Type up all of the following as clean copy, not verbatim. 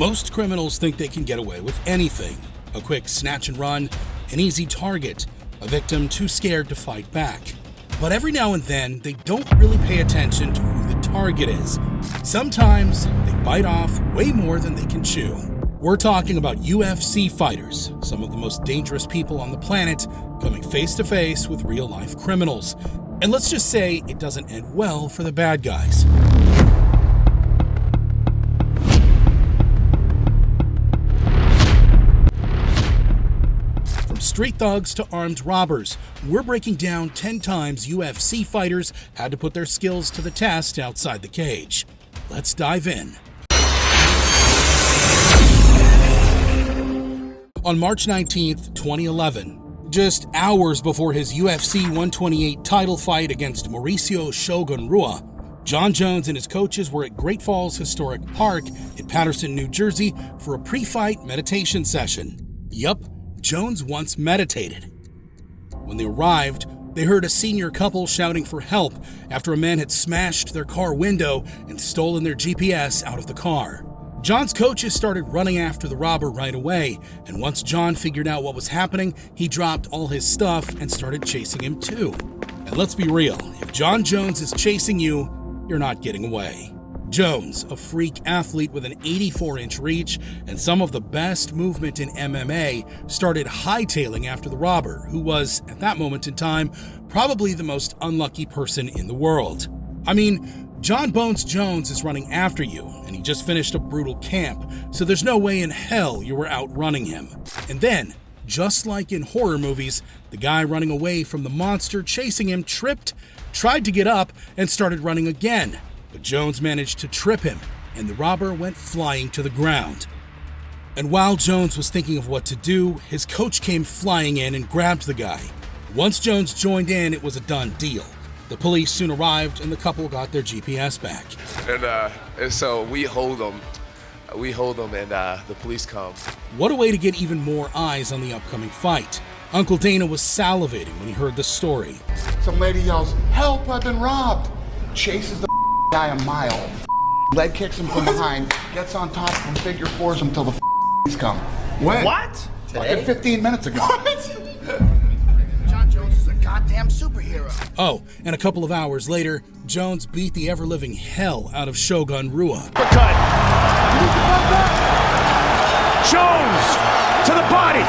Most criminals think they can get away with anything. A quick snatch and run, an easy target, a victim too scared to fight back. But every now and then, they don't really pay attention to who the target is. Sometimes, they bite off way more than they can chew. We're talking about UFC fighters, some of the most dangerous people on the planet, coming face to face with real-life criminals. And let's just say it doesn't end well for the bad guys. From street thugs to armed robbers, we're breaking down 10 times UFC fighters had to put their skills to the test outside the cage. Let's dive in. On March 19th, 2011, just hours before his UFC 128 title fight against Mauricio Shogun Rua, Jon Jones and his coaches were at Great Falls Historic Park in Paterson, New Jersey for a pre-fight meditation session. Yup, Jones once meditated. When they arrived, they heard a senior couple shouting for help after a man had smashed their car window and stolen their GPS out of the car. Jon's coaches started running after the robber right away, and once Jon figured out what was happening, he dropped all his stuff and started chasing him too. And let's be real, if Jon Jones is chasing you, you're not getting away. Jones, a freak athlete with an 84-inch reach and some of the best movement in MMA, started hightailing after the robber, who was, at that moment in time, probably the most unlucky person in the world. I mean, Jon Bones Jones is running after you, and he just finished a brutal camp, so there's no way in hell you were outrunning him. And then, just like in horror movies, the guy running away from the monster chasing him tripped, tried to get up, and started running again. But Jones managed to trip him, and the robber went flying to the ground. And while Jones was thinking of what to do, his coach came flying in and grabbed the guy. Once Jones joined in, it was a done deal. The police soon arrived, and the couple got their GPS back. And so we hold them, and the police come. What a way to get even more eyes on the upcoming fight. Uncle Dana was salivating when he heard the story. Some lady yells, "Help, I've been robbed!" Chases the guy a mile, leg kicks him from behind, gets on top of him, figure fours until the police come. When? What? Today? 15 minutes ago. What? Jon Jones is a goddamn superhero. Oh, and a couple of hours later, Jones beat the ever-living hell out of Shogun Rua. Cut. Jones to the body.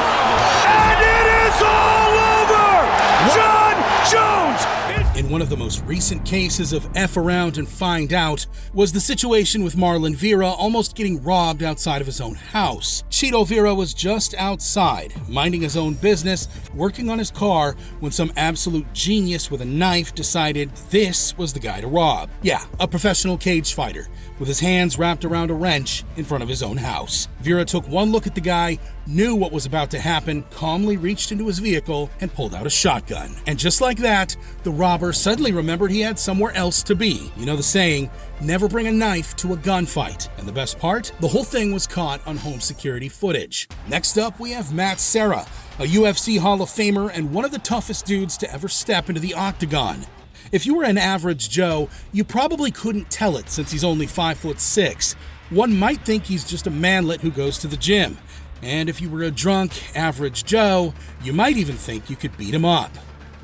And it is all over! Jon Jones! In one of the most recent cases of F around and find out was the situation with Marlon Vera almost getting robbed outside of his own house. Chito Vera was just outside, minding his own business, working on his car, when some absolute genius with a knife decided this was the guy to rob. Yeah, a professional cage fighter, with his hands wrapped around a wrench in front of his own house. Vera took one look at the guy, knew what was about to happen, calmly reached into his vehicle and pulled out a shotgun. And just like that, the robber suddenly remembered he had somewhere else to be. You know the saying, never bring a knife to a gunfight. And the best part? The whole thing was caught on home security footage. Next up, we have Serra, a UFC Hall of Famer and one of the toughest dudes to ever step into the Octagon. If you were an average Joe, you probably couldn't tell it since he's only 5'6". One might think he's just a manlet who goes to the gym. And if you were a drunk, average Joe, you might even think you could beat him up.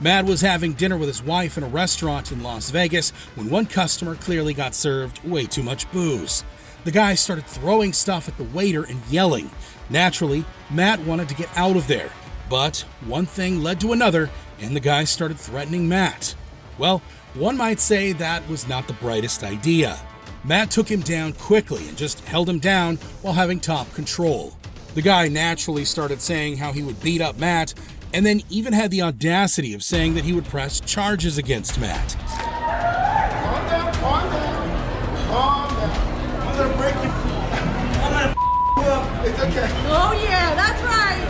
Matt was having dinner with his wife in a restaurant in Las Vegas when one customer clearly got served way too much booze. The guy started throwing stuff at the waiter and yelling. Naturally, Matt wanted to get out of there, but one thing led to another, and the guy started threatening Matt. Well, one might say that was not the brightest idea. Matt took him down quickly and just held him down while having top control. The guy naturally started saying how he would beat up Matt, and then even had the audacity of saying that he would press charges against Matt. Calm down, calm down. Calm down. I'm gonna break you. I'm gonna you up. It's okay. Oh yeah, that's right.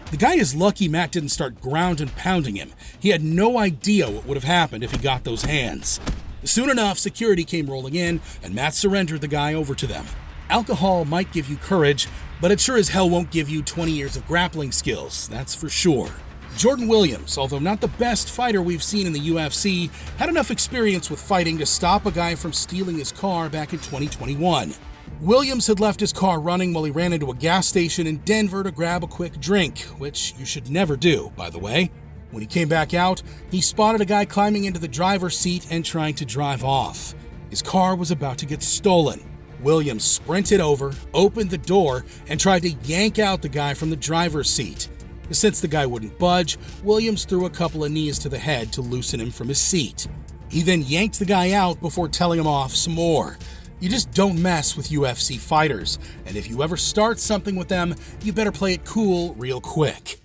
The guy is lucky Matt didn't start ground and pounding him. He had no idea what would have happened if he got those hands. Soon enough, security came rolling in, and Matt surrendered the guy over to them. Alcohol might give you courage, but it sure as hell won't give you 20 years of grappling skills, that's for sure. Jordan Williams, although not the best fighter we've seen in the UFC, had enough experience with fighting to stop a guy from stealing his car back in 2021. Williams had left his car running while he ran into a gas station in Denver to grab a quick drink, which you should never do, by the way. When he came back out, he spotted a guy climbing into the driver's seat and trying to drive off. His car was about to get stolen. Williams sprinted over, opened the door, and tried to yank out the guy from the driver's seat. Since the guy wouldn't budge, Williams threw a couple of knees to the head to loosen him from his seat. He then yanked the guy out before telling him off some more. You just don't mess with UFC fighters, and if you ever start something with them, you better play it cool real quick.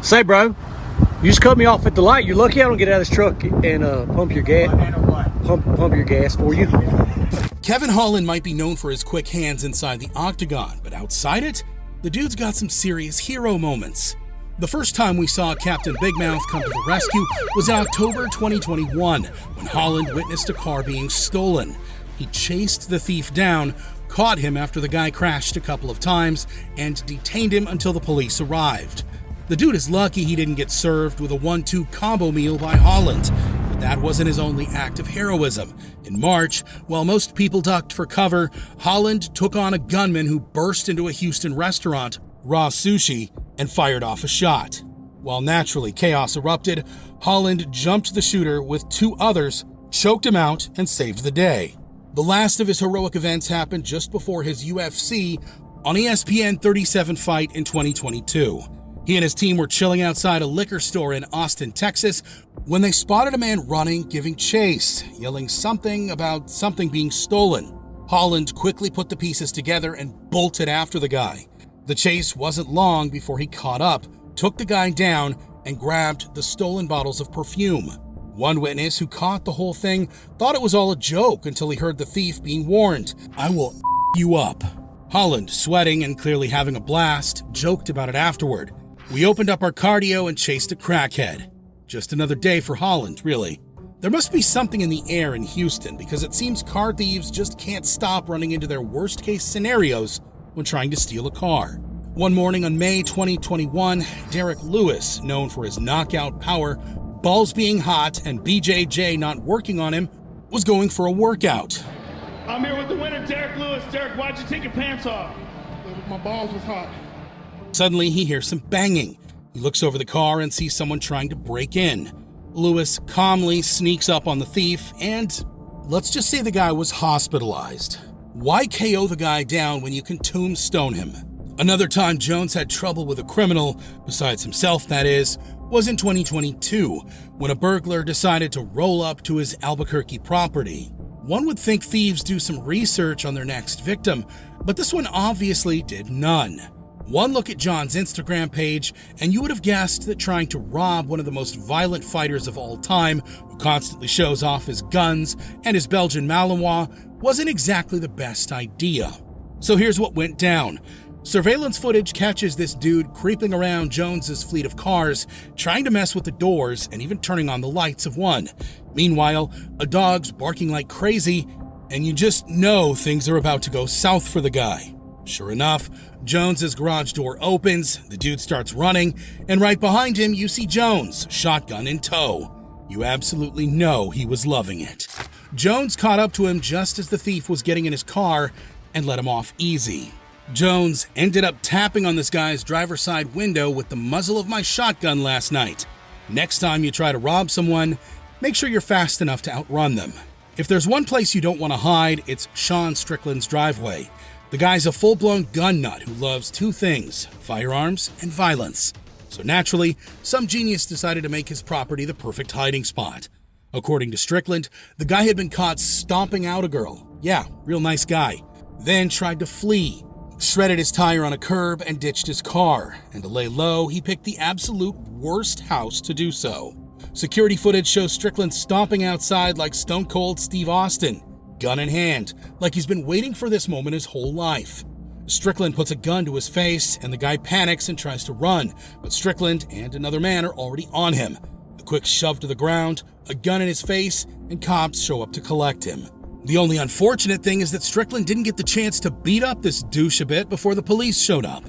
Say, bro, you just cut me off at the light. You're lucky I don't get out of this truck and pump your gas. Pump your gas for you. Kevin Holland might be known for his quick hands inside the Octagon, but outside it, the dude's got some serious hero moments. The first time we saw Captain Big Mouth come to the rescue was in October 2021, when Holland witnessed a car being stolen. He chased the thief down, caught him after the guy crashed a couple of times, and detained him until the police arrived. The dude is lucky he didn't get served with a 1-2 combo meal by Holland, but that wasn't his only act of heroism. In March, while most people ducked for cover, Holland took on a gunman who burst into a Houston restaurant, Raw Sushi, and fired off a shot. While naturally chaos erupted, Holland jumped the shooter with 2 others, choked him out, and saved the day. The last of his heroic events happened just before his UFC on ESPN 37 fight in 2022. He and his team were chilling outside a liquor store in Austin, Texas, when they spotted a man running, giving chase, yelling something about something being stolen. Holland quickly put the pieces together and bolted after the guy. The chase wasn't long before he caught up, took the guy down, and grabbed the stolen bottles of perfume. One witness who caught the whole thing thought it was all a joke until he heard the thief being warned, "I will you up." Holland, sweating and clearly having a blast, joked about it afterward. "We opened up our cardio and chased a crackhead." Just another day for Holland, really. There must be something in the air in Houston, because it seems car thieves just can't stop running into their worst-case scenarios when trying to steal a car. One morning on May 2021, Derrick Lewis, known for his knockout power, balls being hot, and BJJ not working on him, was going for a workout. I'm here with the winner, Derrick Lewis. Derrick, why'd you take your pants off? My balls was hot. Suddenly, he hears some banging. He looks over the car and sees someone trying to break in. Lewis calmly sneaks up on the thief, and let's just say the guy was hospitalized. Why KO the guy down when you can tombstone him? Another time Jones had trouble with a criminal, besides himself that is, was in 2022, when a burglar decided to roll up to his Albuquerque property. One would think thieves do some research on their next victim, but this one obviously did none. One look at John's Instagram page, and you would have guessed that trying to rob one of the most violent fighters of all time, who constantly shows off his guns and his Belgian Malinois, wasn't exactly the best idea. So here's what went down. Surveillance footage catches this dude creeping around Jones's fleet of cars, trying to mess with the doors and even turning on the lights of one. Meanwhile, a dog's barking like crazy, and you just know things are about to go south for the guy. Sure enough, Jones's garage door opens, the dude starts running, and right behind him you see Jones, shotgun in tow. You absolutely know he was loving it. Jones caught up to him just as the thief was getting in his car and let him off easy. Jones ended up tapping on this guy's driver's side window with the muzzle of my shotgun last night. Next time you try to rob someone, make sure you're fast enough to outrun them. If there's one place you don't want to hide, it's Sean Strickland's driveway. The guy's a full-blown gun nut who loves 2 things, firearms and violence. So naturally, some genius decided to make his property the perfect hiding spot. According to Strickland, the guy had been caught stomping out a girl. Yeah, real nice guy. Then tried to flee, shredded his tire on a curb and ditched his car. And to lay low, he picked the absolute worst house to do so. Security footage shows Strickland stomping outside like Stone Cold Steve Austin, gun in hand, like he's been waiting for this moment his whole life. Strickland puts a gun to his face, and the guy panics and tries to run, but Strickland and another man are already on him. A quick shove to the ground, a gun in his face, and cops show up to collect him. The only unfortunate thing is that Strickland didn't get the chance to beat up this douche a bit before the police showed up.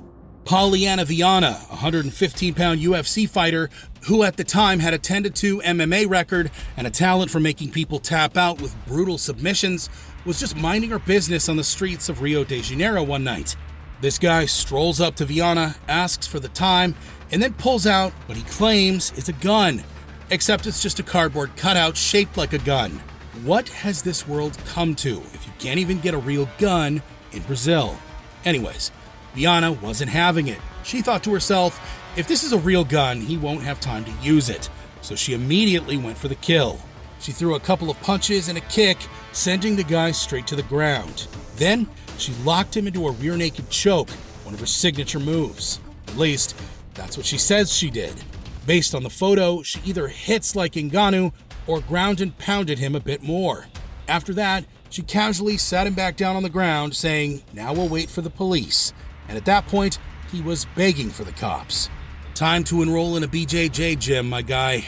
Polyana Viana, a 115-pound UFC fighter who at the time had a 10-2 MMA record and a talent for making people tap out with brutal submissions, was just minding her business on the streets of Rio de Janeiro one night. This guy strolls up to Viana, asks for the time, and then pulls out what he claims is a gun, except it's just a cardboard cutout shaped like a gun. What has this world come to if you can't even get a real gun in Brazil? Anyways, Viana wasn't having it. She thought to herself, if this is a real gun, he won't have time to use it. So she immediately went for the kill. She threw a couple of punches and a kick, sending the guy straight to the ground. Then, she locked him into a rear naked choke, one of her signature moves. At least, that's what she says she did. Based on the photo, she either hits like Ngannou or ground and pounded him a bit more. After that, she casually sat him back down on the ground, saying, "Now we'll wait for the police." And at that point, he was begging for the cops. Time to enroll in a BJJ gym, my guy.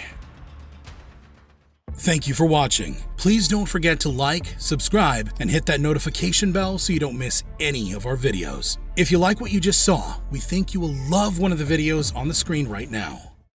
Thank you for watching. Please don't forget to like, subscribe, and hit that notification bell so you don't miss any of our videos. If you like what you just saw, we think you will love one of the videos on the screen right now.